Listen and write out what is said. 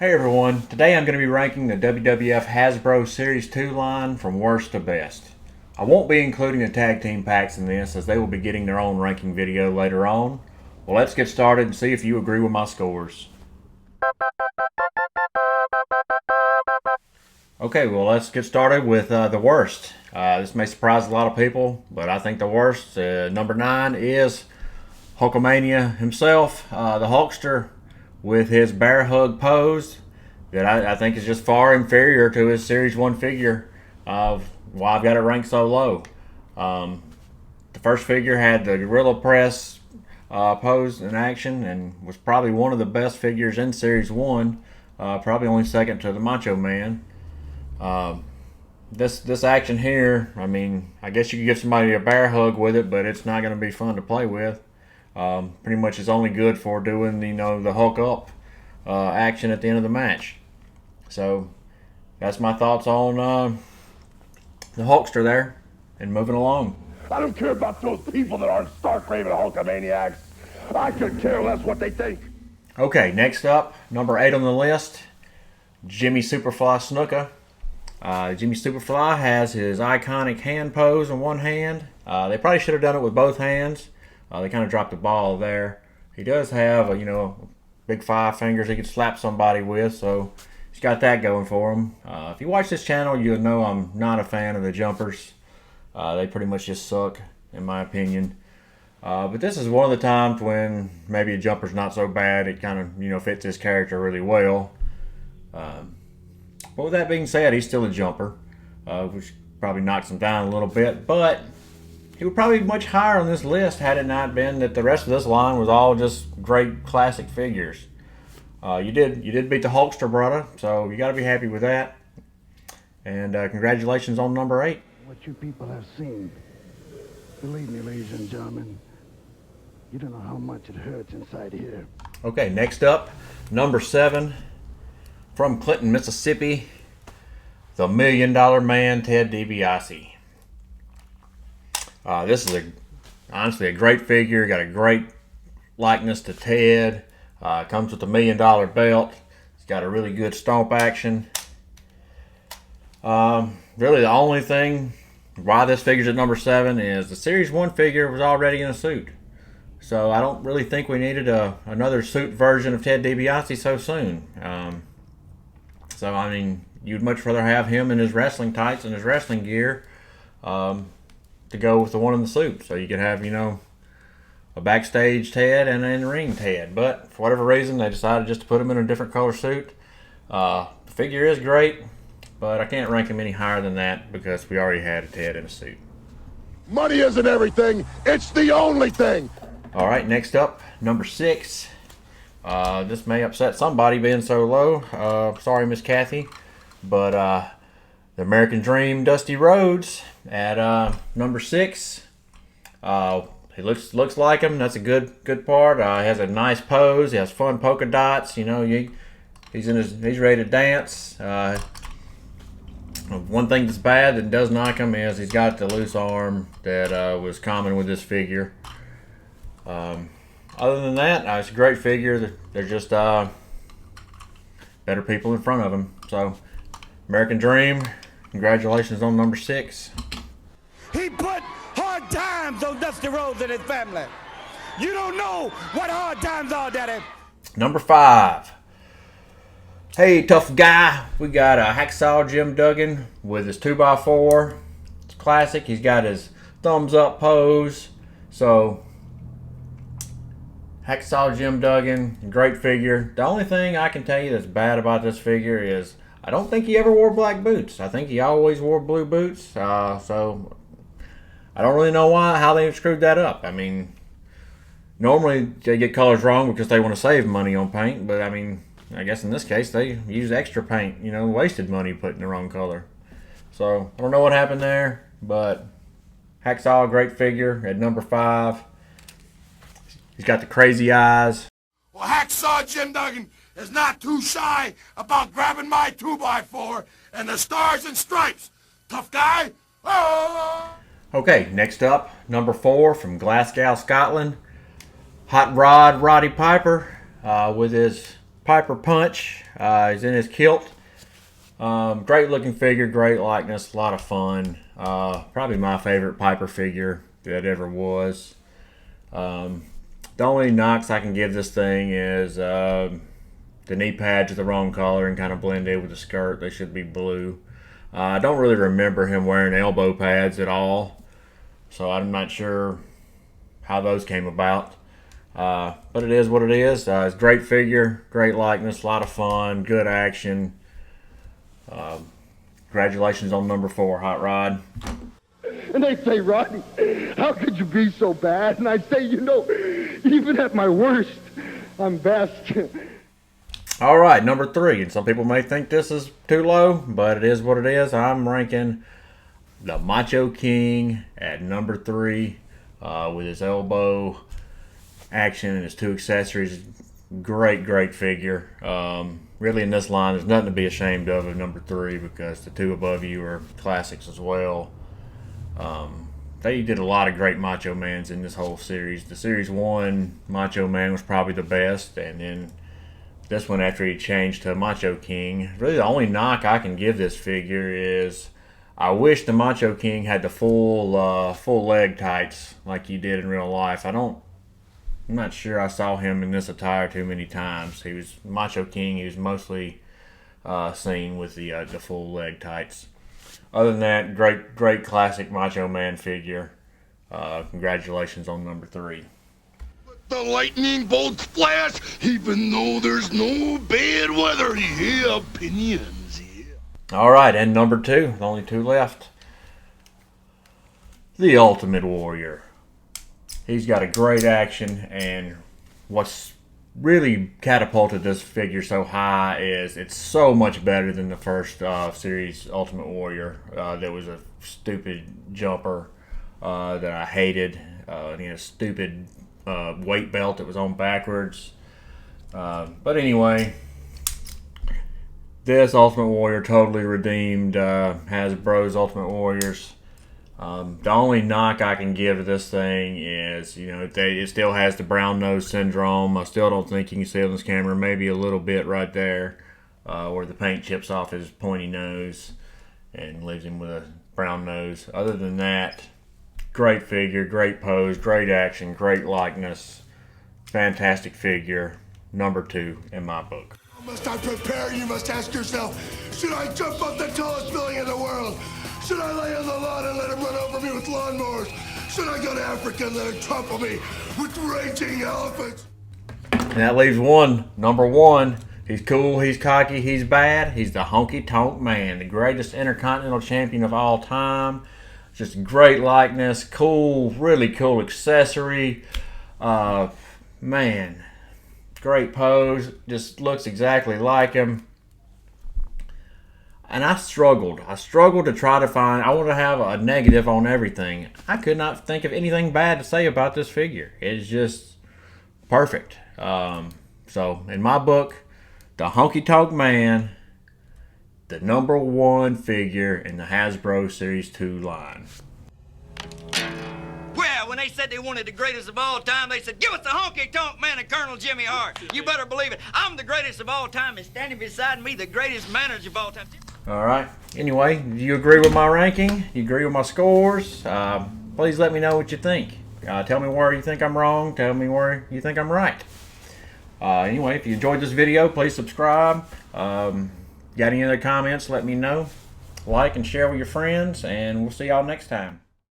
Hey everyone, today I'm going to be ranking the WWF Hasbro Series 2 line from worst to best. I won't be including the tag team packs in this as they will be getting their own ranking video later on. Well, let's get started and see if you agree with my scores. Okay, well let's get started with the worst. This may surprise a lot of people, but I think the worst, number 9, is Hulkamania himself, the Hulkster, with his bear hug pose that I think is just far inferior to his Series 1 figure of why I've got it ranked so low. The first figure had the gorilla press pose in action and was probably one of the best figures in Series 1, probably only second to the Macho Man. This action here, I mean, I guess you could give somebody a bear hug with it, but it's not going to be fun to play with. Pretty much it's only good for doing, the Hulk up action at the end of the match. So that's my thoughts on the Hulkster there, and moving along. I don't care about those people that aren't stark-raving Hulkamaniacs. I could care less what they think. Okay, next up, number 8 on the list, Jimmy Superfly Snuka. Jimmy Superfly has his iconic hand pose in one hand. They probably should have done it with both hands. They kind of dropped the ball there. He does have, big 5 fingers he could slap somebody with, so he's got that going for him. If you watch this channel, you'll know I'm not a fan of the jumpers. They pretty much just suck, in my opinion. But this is one of the times when maybe a jumper's not so bad. It kind of, fits his character really well. But with that being said, he's still a jumper, which probably knocks him down a little bit. But he would probably be much higher on this list had it not been that the rest of this line was all just great classic figures. You did beat the Hulkster, brother, so you got to be happy with that. And congratulations on number 8. What you people have seen, believe me, ladies and gentlemen, you don't know how much it hurts inside here. Okay, next up, number 7, from Clinton, Mississippi, the $1 Million Man, Ted DiBiase. This is honestly a great figure. Got a great likeness to Ted. Comes with a $1 million belt. It's got a really good stomp action. Really, the only thing why this figure's at number 7 is the Series 1 figure was already in a suit. So I don't really think we needed another suit version of Ted DiBiase so soon. So, I mean, you'd much rather have him in his wrestling tights and his wrestling gear to go with the one in the suit. So you could have, a backstage Ted and an in-ring Ted. But for whatever reason, they decided just to put him in a different color suit. The figure is great, but I can't rank him any higher than that because we already had a Ted in a suit. Money isn't everything. It's the only thing. All right, next up, number 6. This may upset somebody being so low. Sorry, Miss Kathy. But the American Dream, Dusty Rhodes, at number 6. He looks like him. That's a good part. He has a nice pose. He has fun polka dots. He's ready to dance. One thing that's bad that does knock him is he's got the loose arm that was common with this figure. Other than that, it's a great figure. They're just better people in front of him. So, American Dream, congratulations on number 6. He put hard times on Dusty Rhodes and his family. You don't know what hard times are, Daddy. Number 5. Hey, tough guy. We got a Hacksaw Jim Duggan with his 2x4. It's classic. He's got his thumbs up pose. So, Hacksaw Jim Duggan, great figure. The only thing I can tell you that's bad about this figure is I don't think he ever wore black boots. I think he always wore blue boots. So I don't really know how they screwed that up. I mean, normally they get colors wrong because they want to save money on paint, but I mean, I guess in this case they use extra paint, wasted money putting the wrong color. So I don't know what happened there, but Hacksaw, great figure at number 5. He's got the crazy eyes. Well, Hacksaw Jim Duggan is not too shy about grabbing my 2x4 and the stars and stripes. Tough guy. Oh! Okay, next up, number 4 from Glasgow, Scotland. Hot Rod Roddy Piper with his Piper Punch. He's in his kilt. Great looking figure, great likeness, a lot of fun. Probably my favorite Piper figure that ever was. The only knocks I can give this thing is the knee pads are the wrong color and kind of blend in with the skirt. They should be blue. I don't really remember him wearing elbow pads at all, so I'm not sure how those came about. But it is what it is. It's a great figure, great likeness, a lot of fun, good action. Congratulations on number 4, Hot Rod. And they say, Rodney, how could you be so bad? And I say, you know, even at my worst, I'm best. All right, number 3. And some people may think this is too low, but it is what it is. I'm ranking the Macho King at number 3 with his elbow action and his 2 accessories. Great figure. Really, in this line, there's nothing to be ashamed of at number 3 because the 2 above you are classics as well. They did a lot of great Macho Mans in this whole series. The Series 1 Macho Man was probably the best, and then this one, after he changed to Macho King, really the only knock I can give this figure is I wish the Macho King had the full leg tights like he did in real life. I'm not sure I saw him in this attire too many times. He was Macho King. He was mostly seen with the full leg tights. Other than that, great classic Macho Man figure. Congratulations on number 3. The lightning bolts flash, even though there's no bad weather. Yeah, opinions, yeah. All right, and number 2. Only 2 left. The Ultimate Warrior. He's got a great action, and what's really catapulted this figure so high is it's so much better than the first series Ultimate Warrior. There was a stupid jumper that I hated. Stupid weight belt that was on backwards. But anyway, this Ultimate Warrior totally redeemed Hasbro's Ultimate Warriors. The only knock I can give to this thing is, it still has the brown nose syndrome. I still don't think you can see it on this camera. Maybe a little bit right there where the paint chips off his pointy nose and leaves him with a brown nose. Other than that, great figure, great pose, great action, great likeness, fantastic figure. Number 2 in my book. Must I prepare? You must ask yourself, should I jump off the tallest building in the world? Should I lay on the lawn and let him run over me with lawnmowers? Should I go to Africa and let him trample me with raging elephants? And that leaves one, number 1. He's cool, he's cocky, he's bad. He's the Honky Tonk Man, the greatest Intercontinental Champion of all time. Just great likeness, cool, really cool accessory. Man, great pose, just looks exactly like him. And I struggled to try to find, I want to have a negative on everything. I could not think of anything bad to say about this figure. It's just perfect. So in my book, the Honky Tonk Man, the number 1 figure in the Hasbro Series 2 line. Well, when they said they wanted the greatest of all time, they said, give us the Honky Tonk Man and Colonel Jimmy Hart. You better believe it. I'm the greatest of all time, and standing beside me, the greatest manager of all time. All right. Anyway, do you agree with my ranking? You agree with my scores? Please let me know what you think. Tell me where you think I'm wrong. Tell me where you think I'm right. Anyway, if you enjoyed this video, please subscribe. Got any other comments, let me know. Like and share with your friends, and we'll see y'all next time.